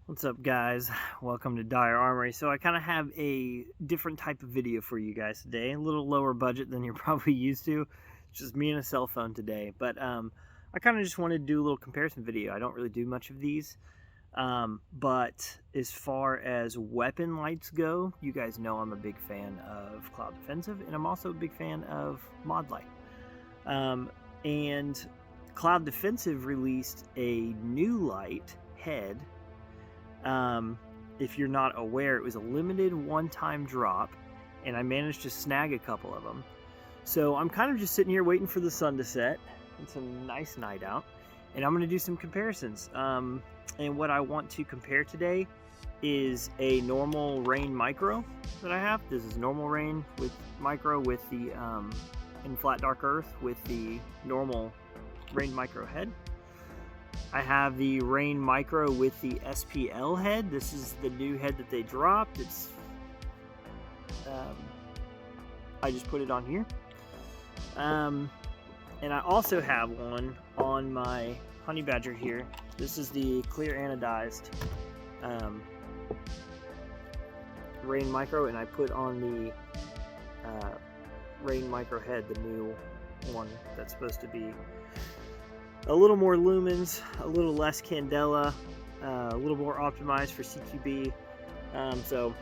What's up, guys? Welcome to Dire Armory. So I kind of have a different type of video for you guys today. A little lower budget than you're probably used to. It's just me and a cell phone today. But I kind of just wanted to do a little comparison video. I don't really do much of these. But as far as weapon lights go, you guys know I'm a big fan of Cloud Defensive, and I'm also a big fan of Modlite. And Cloud Defensive released a new light head. If you're not aware, it was a limited one-time drop, and I managed to snag a couple of them. So I'm kind of just sitting here waiting for the sun to set. It's a nice night out, and I'm going to do some comparisons. And what I want to compare today is a normal REIN Micro that I have. This is normal REIN with Micro with the in flat dark earth with the normal REIN Micro head. I have the REIN Micro with the SP-L head. This is the new head that they dropped. It's I just put it on here. And I also have one on my honey badger here. This is the clear anodized REIN Micro, and I put on the REIN Micro head, the new one that's supposed to be a little more lumens, a little less candela, a little more optimized for CQB. So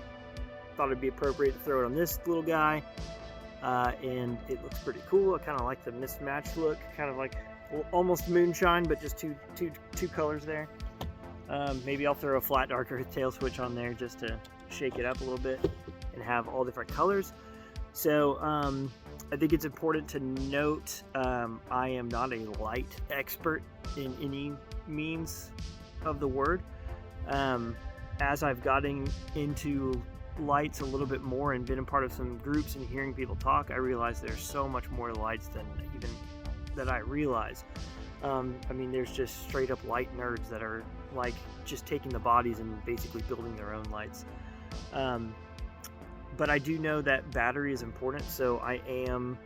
thought it'd be appropriate to throw it on this little guy, and it looks pretty cool. I kind of like the mismatched look, kind of like almost moonshine, but just two colors there. Maybe I'll throw a flat dark earth tail switch on there just to shake it up a little bit and have all different colors. So I think it's important to note I am not a light expert in any means of the word. As I've gotten into lights a little bit more and been a part of some groups and hearing people talk, I realize there's so much more lights than even that I realize. I mean, there's just straight up light nerds that are like just taking the bodies and basically building their own lights. But I do know that battery is important, so I am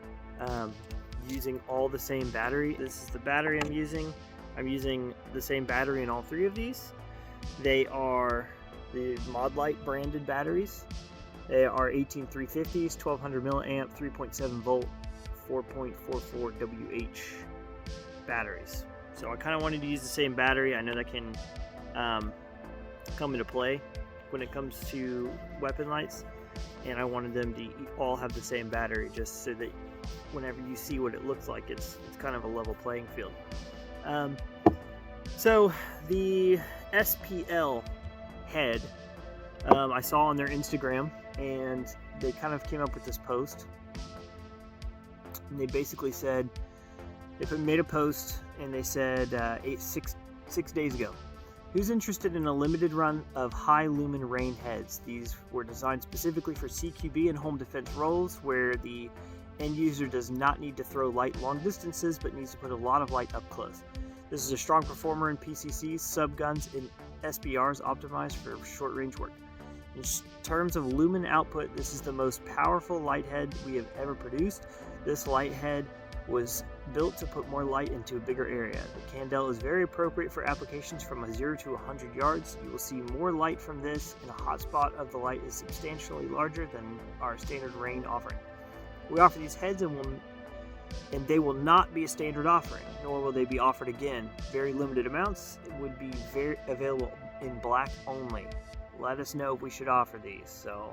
using all the same battery. This is the battery I'm using. I'm using the same battery in all three of these. They are the Modlite branded batteries. They are 18350s, 1200 milliamp, 3.7 volt, 4.44 WH batteries. So I kind of wanted to use the same battery. I know that can come into play when it comes to weapon lights, and I wanted them to all have the same battery, just so that whenever you see what it looks like, it's kind of a level playing field. So the SP-L head, I saw on their Instagram, and they kind of came up with this post, and they basically said, they made a post and they said 6 days ago, who's interested in a limited run of high lumen REIN heads? These were designed specifically for CQB and home defense roles where the end user does not need to throw light long distances but needs to put a lot of light up close. This is a strong performer in PCCs, subguns, and SBRs optimized for short range work. In terms of lumen output, this is the most powerful light head we have ever produced. This light head was built to put more light into a bigger area. The candela is very appropriate for applications from 0 to 100 yards. You will see more light from this, and the hotspot of the light is substantially larger than our standard REIN offering. We offer these heads and they will not be a standard offering, nor will they be offered again. Very limited amounts. It would be very available in black only. Let us know if we should offer these. So,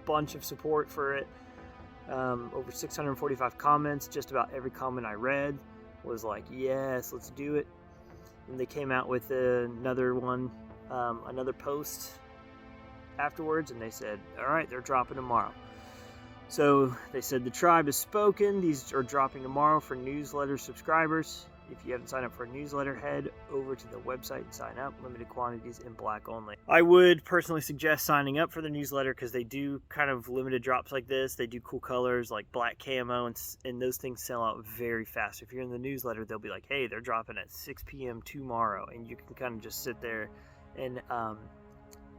bunch of support for it. Over 645 comments. Just about every comment I read was like, yes, let's do it. And they came out with another one, another post afterwards, and they said, all right, they're dropping tomorrow. So they said the tribe has spoken. These are dropping tomorrow for newsletter subscribers. If you haven't signed up for a newsletter, head over to the website and sign up. Limited quantities in black only. I would personally suggest signing up for the newsletter because they do kind of limited drops like this. They do cool colors like black camo, and those things sell out very fast. If you're in the newsletter, they'll be like, hey, they're dropping at 6 p.m. tomorrow, and you can kind of just sit there and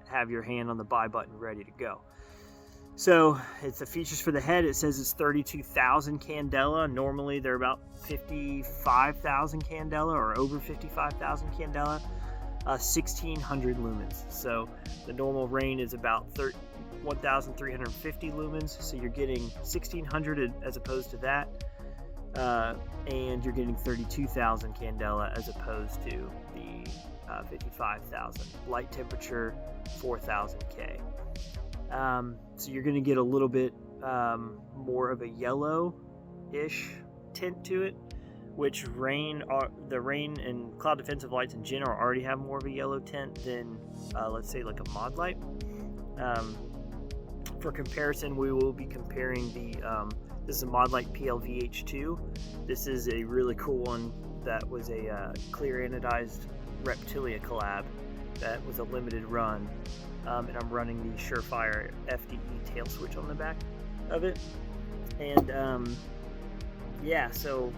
have your hand on the buy button ready to go. So it's the features for the head. It says it's 32,000 candela. Normally they're about 55,000 candela or over 55,000 candela. 1600 lumens. So the normal REIN is about 1350 lumens, so you're getting 1600 as opposed to that, and you're getting 32,000 candela as opposed to the 55,000. Light temperature 4000 K. So you're going to get a little bit more of a yellow-ish tint to it, which the REIN and cloud defensive lights in general already have more of a yellow tint than, let's say, like a Modlite. For comparison, we will be comparing this is a Modlite PLVh2. This is a really cool one that was a clear anodized Reptilia collab that was a limited run, and I'm running the Surefire FDE tail switch on the back of it. And yeah, so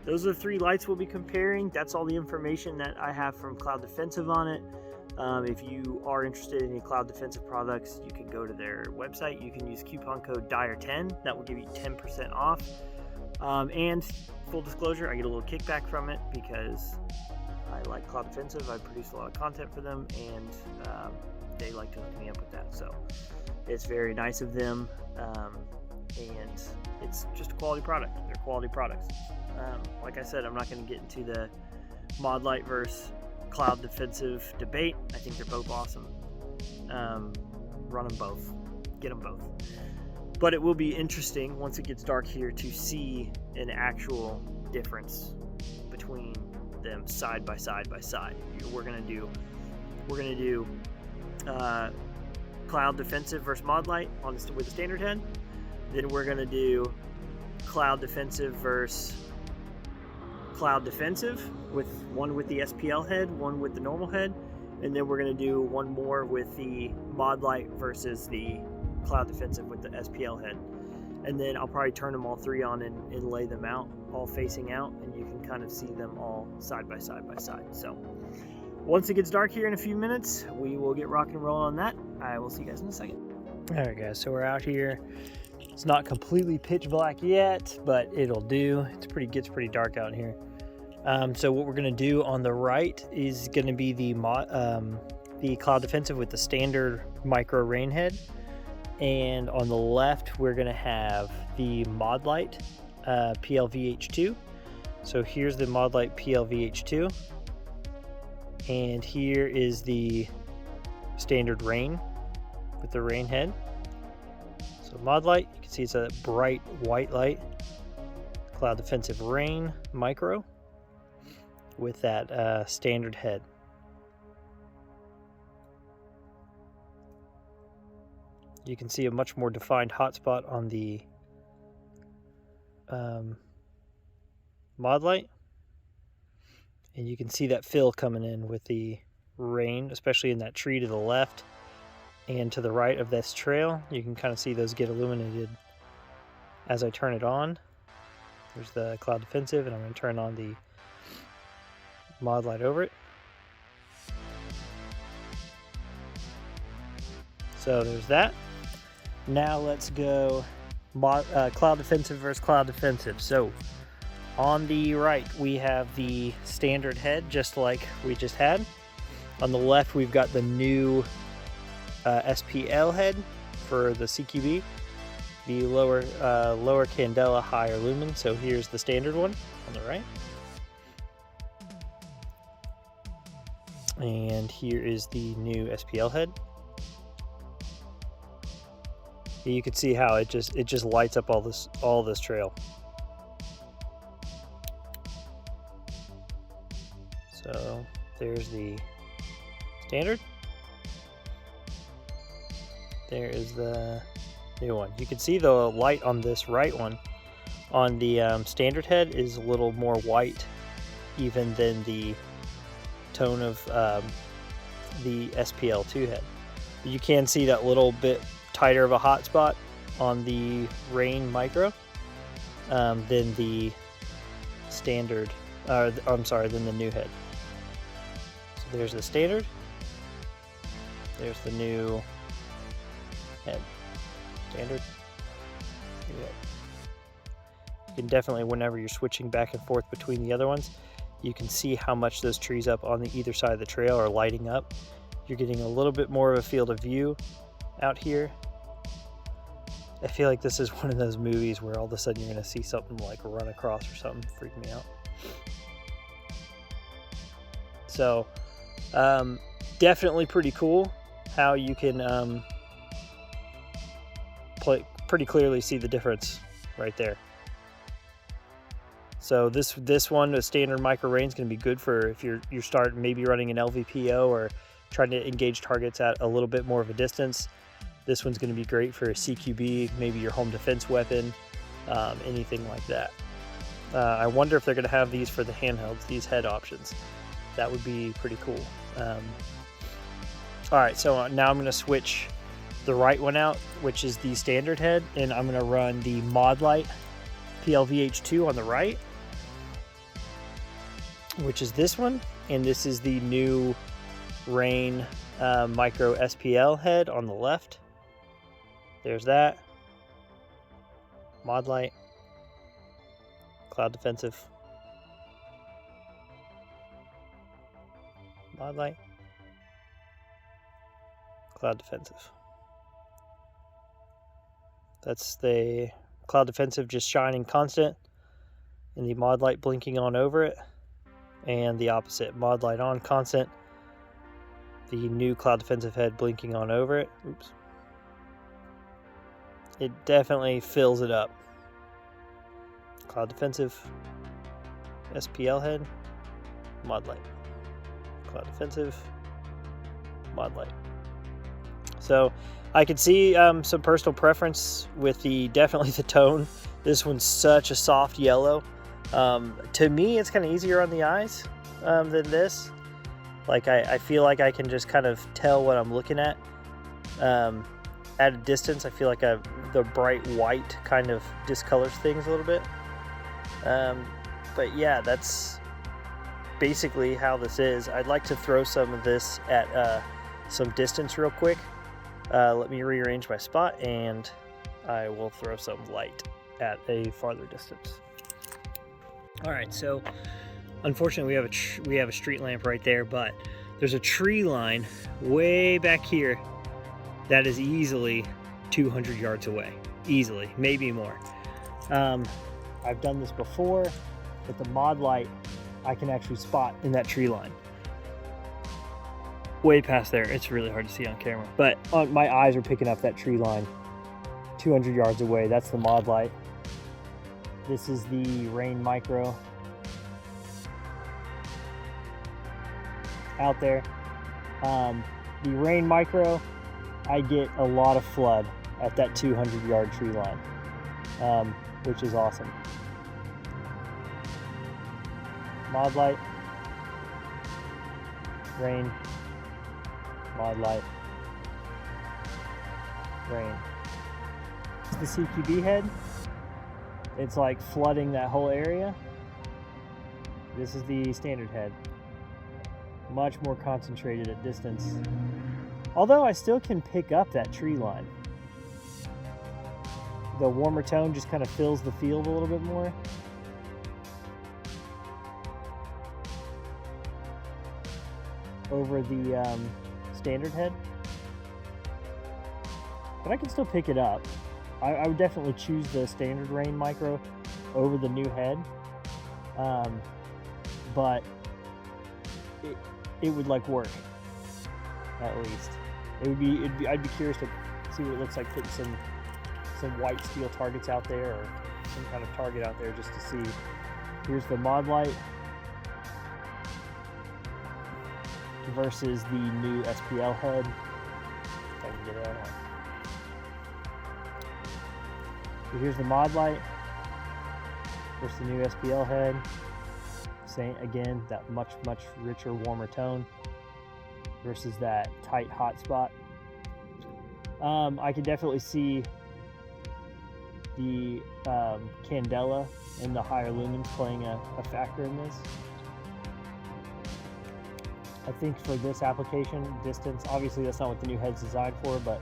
those are the 3 lights we'll be comparing. That's all the information that I have from Cloud Defensive on it. If you are interested in any Cloud Defensive products, you can go to their website. You can use coupon code DYER10. That will give you 10% off. And full disclosure, I get a little kickback from it because I like Cloud Defensive. I produce a lot of content for them, and they like to hook me up with that. So it's very nice of them, and it's just a quality product. They're quality products. Like I said, I'm not going to get into the Modlite versus Cloud Defensive debate. I think they're both awesome. Run them both. Get them both. But it will be interesting once it gets dark here to see an actual difference between them side by side by side. We're gonna do Cloud Defensive versus Modlite with the standard head. Then we're gonna do Cloud Defensive versus Cloud Defensive, with one with the SP-L head, one with the normal head, and then we're going to do one more with the Modlite versus the Cloud Defensive with the SP-L head. And then I'll probably turn them all 3 on and lay them out, all facing out, and you can kind of see them all side by side by side. So once it gets dark here in a few minutes, we will get rock and roll on that. I will see you guys in a second. All right, guys, so we're out here. It's not completely pitch black yet, but it'll do. Gets pretty dark out here. So what we're going to do on the right is going to be the Cloud Defensive with the standard micro REIN head, and on the left we're going to have the Modlite PLVh2. So here's the Modlite PLVh2, and here is the standard REIN with the REIN head. So Modlite, you can see it's a bright white light. Cloud Defensive REIN Micro with that standard head. You can see a much more defined hotspot on the Modlite, and you can see that fill coming in with the REIN, especially in that tree to the left and to the right of this trail. You can kind of see those get illuminated as I turn it on. There's the Cloud Defensive, and I'm going to turn on the Modlite over it. So there's that. Now let's go Cloud Defensive versus Cloud Defensive. So on the right we have the standard head, just like we just had. On the left we've got the new SP-L head for the CQB, the lower candela, higher lumen. So here's the standard one on the right, and here is the new SP-L head. You can see how it just lights up all this trail. So there's the standard. There is the new one. You can see the light on this right one on the standard head is a little more white even than the tone of the SP-L2 head. You can see that little bit tighter of a hotspot on the REIN Micro than the standard, than the new head. So there's the standard, there's the new head. Standard, new head. You can definitely, whenever you're switching back and forth between the other ones, you can see how much those trees up on the either side of the trail are lighting up. You're getting a little bit more of a field of view out here. I feel like this is one of those movies where all of a sudden you're going to see something like run across or something. Freak me out. So definitely pretty cool how you can pretty clearly see the difference right there. So this one, the standard micro REIN, is going to be good for if you're starting maybe running an LVPO or trying to engage targets at a little bit more of a distance. This one's going to be great for a CQB, maybe your home defense weapon, anything like that. I wonder if they're going to have these for the handhelds, these head options. That would be pretty cool. All right, so now I'm going to switch the right one out, which is the standard head, and I'm going to run the Modlite PLVh2 on the right, which is this one, and this is the new REIN Micro SP-L head on the left. There's that. Modlite. Cloud defensive. Modlite. Cloud defensive. That's the cloud defensive just shining constant, and the Modlite blinking on over it, and the opposite, Modlite on constant, the new cloud defensive head blinking on over it. Oops. It definitely fills it up. Cloud defensive, SP-L head, Modlite. Cloud defensive, Modlite. So I could see some personal preference with definitely the tone. This one's such a soft yellow. To me, it's kind of easier on the eyes than this. Like I feel like I can just kind of tell what I'm looking at. At a distance, I feel like the bright white kind of discolors things a little bit. But yeah, that's basically how this is. I'd like to throw some of this at some distance real quick. Let me rearrange my spot, and I will throw some light at a farther distance. All right, so unfortunately we have a street lamp right there, but there's a tree line way back here that is easily 200 yards away. Easily, maybe more. I've done this before with the Modlite. I can actually spot in that tree line. Way past there. It's really hard to see on camera, but my eyes are picking up that tree line 200 yards away. That's the Modlite. This is the REIN Micro out there. The REIN Micro, I get a lot of flood at that 200 yard tree line, which is awesome. Modlite, REIN, Modlite, REIN. It's the CQB head. It's like flooding that whole area. This is the standard head. Much more concentrated at distance. Although I still can pick up that tree line. The warmer tone just kind of fills the field a little bit more. Over the standard head. But I can still pick it up. I would definitely choose the standard REIN Micro over the new head. But it would like work, at least. I'd be curious to see what it looks like putting some white steel targets out there, or some kind of target out there, just to see. Here's the Modlite versus the new SP-L head. If I can get it out. So here's the Modlite versus the new SP-L head. Same again, that much richer, warmer tone versus that tight hot spot. I can definitely see the candela and the higher lumens playing a factor in this. I think for this application, distance, obviously that's not what the new head's designed for, but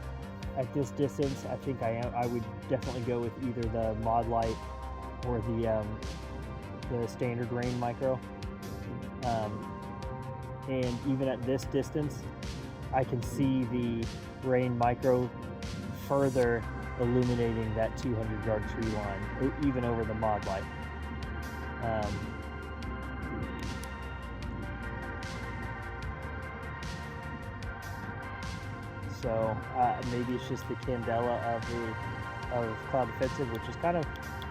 at this distance, I think I would definitely go with either the Modlite or the standard REIN Micro. And even at this distance, I can see the REIN Micro further illuminating that 200-yard tree line, even over the Modlite. So maybe it's just the candela of Cloud Defensive, which is kind of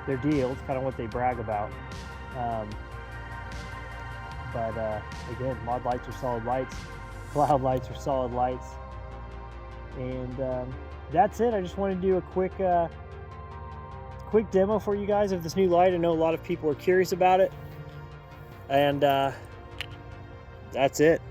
their deal. It's kind of what they brag about. But again, mod lights are solid lights, cloud lights are solid lights, and that's it. I just wanted to do a quick demo for you guys of this new light. I know a lot of people are curious about it, and that's it.